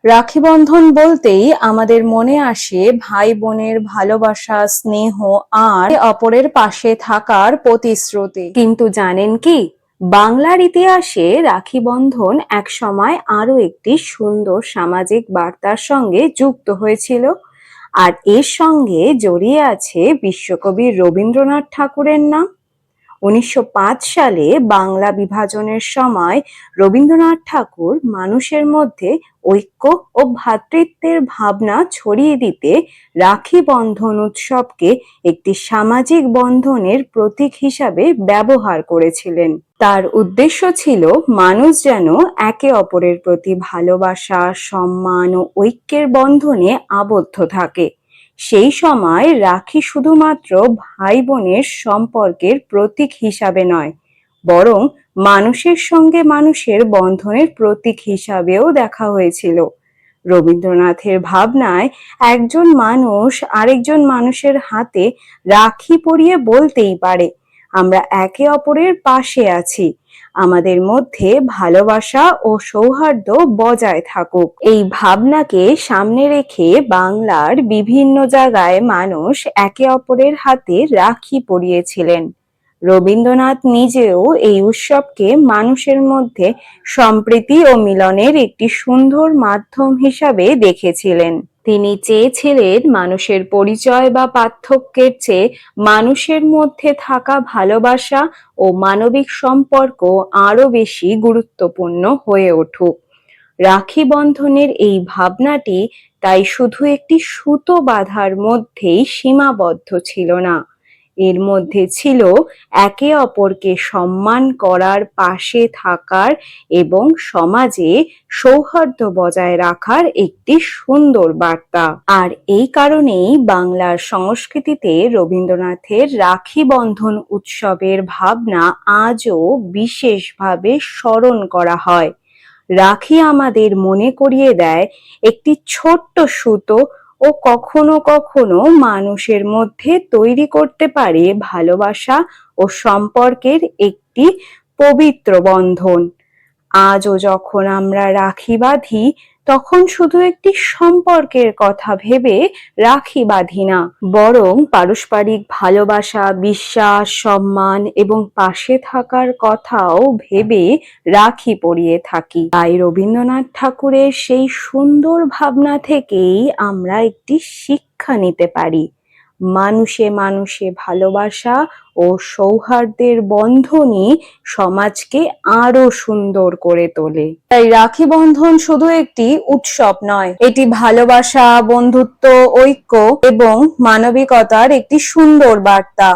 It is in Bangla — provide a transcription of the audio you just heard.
রাখি বন্ধন বলতেই আমাদের মনে আসে ভাই বোনের ভালোবাসা, স্নেহ আর একে অপরের পাশে থাকার প্রতিশ্রুতি। কিন্তু জানেন কি, বাংলার ইতিহাসে রাখি বন্ধন একসময় আরো একটি সুন্দর সামাজিক বার্তার সঙ্গে যুক্ত হয়েছিল। আর এর সঙ্গে জড়িয়ে আছে বিশ্বকবি রবীন্দ্রনাথ ঠাকুরের নাম। ১৯০৫ সালে বাংলা বিভাজনের সময় রবীন্দ্রনাথ ঠাকুর মানুষের মধ্যে ঐক্য ও ভ্রাতৃত্বের ভাবনা ছড়িয়ে দিতে রাখি বন্ধন উৎসবকে একটি সামাজিক বন্ধনের প্রতীক হিসাবে ব্যবহার করেছিলেন। তার উদ্দেশ্য ছিল মানুষ যেন একে অপরের প্রতি ভালোবাসা, সম্মান ও ঐক্যের বন্ধনে আবদ্ধ থাকে। সেই সময় রাখি শুধুমাত্র ভাই বোনের সম্পর্কের প্রতীক হিসাবে নয়, বরং মানুষের সঙ্গে মানুষের বন্ধনের প্রতীক হিসাবেও দেখা হয়েছিল। রবীন্দ্রনাথের ভাবনায় একজন মানুষ আরেকজন মানুষের হাতে রাখি পরিয়ে বলতেই পারে, আমরা একে অপরের পাশে আছি, আমাদের মধ্যে ভালোবাসা ও সৌহার্দ্য বজায় থাকুক। এই ভাবনাকে সামনে রেখে বাংলার বিভিন্ন জায়গায় মানুষ একে অপরের হাতে রাখি পরিয়েছিলেন। রবীন্দ্রনাথ নিজেও এই উৎসবকে মানুষের মধ্যে সম্প্রীতি ও মিলনের একটি সুন্দর মাধ্যম হিসাবে দেখেছিলেন। তিনি চেয়েছিলেন মানুষের পরিচয় বা পার্থক্যের চেয়ে মানুষের মধ্যে থাকা ভালোবাসা ও মানবিক সম্পর্ক আরো বেশি গুরুত্বপূর্ণ হয়ে উঠুক। রাখি বন্ধনের এই ভাবনাটি তাই শুধু একটি সুতো বাঁধার মধ্যেই সীমাবদ্ধ ছিল না, এর মধ্যে ছিল একে অপরকে সম্মান করার, পাশে থাকার এবং সমাজে সৌহার্দ্য বজায় রাখার একটি সুন্দর বার্তা। আর এই কারণেই বাংলার সংস্কৃতিতে রবীন্দ্রনাথের রাখি বন্ধন উৎসবের ভাবনা আজও বিশেষভাবে স্মরণ করা হয়। রাখি আমাদের মনে করিয়ে দেয় একটি ছোট্ট সুতো ও কখনো কখনো মানুষের মধ্যে তৈরি করতে পারে ভালোবাসা ও সম্পর্কের একটি পবিত্র বন্ধন। আজও যখন আমরা রাখি বাঁধি, তখন শুধু একটি সম্পর্কের কথা ভেবে রাখি বাঁধি না, বরং পারস্পরিক ভালোবাসা, বিশ্বাস, সম্মান এবং পাশে থাকার কথাও ভেবে রাখি পরিয়ে থাকি। তাই রবীন্দ্রনাথ ঠাকুরের সেই সুন্দর ভাবনা থেকেই আমরা একটি শিক্ষা নিতে পারি। মানুষে মানুষে ভালোবাসা ও সৌহার্দ্যের বন্ধনই সমাজকে আরো সুন্দর করে তোলে। তাই রাখি বন্ধন শুধু একটি উৎসব নয়, এটি ভালোবাসা, বন্ধুত্ব, ঐক্য এবং মানবিকতার একটি সুন্দর বার্তা।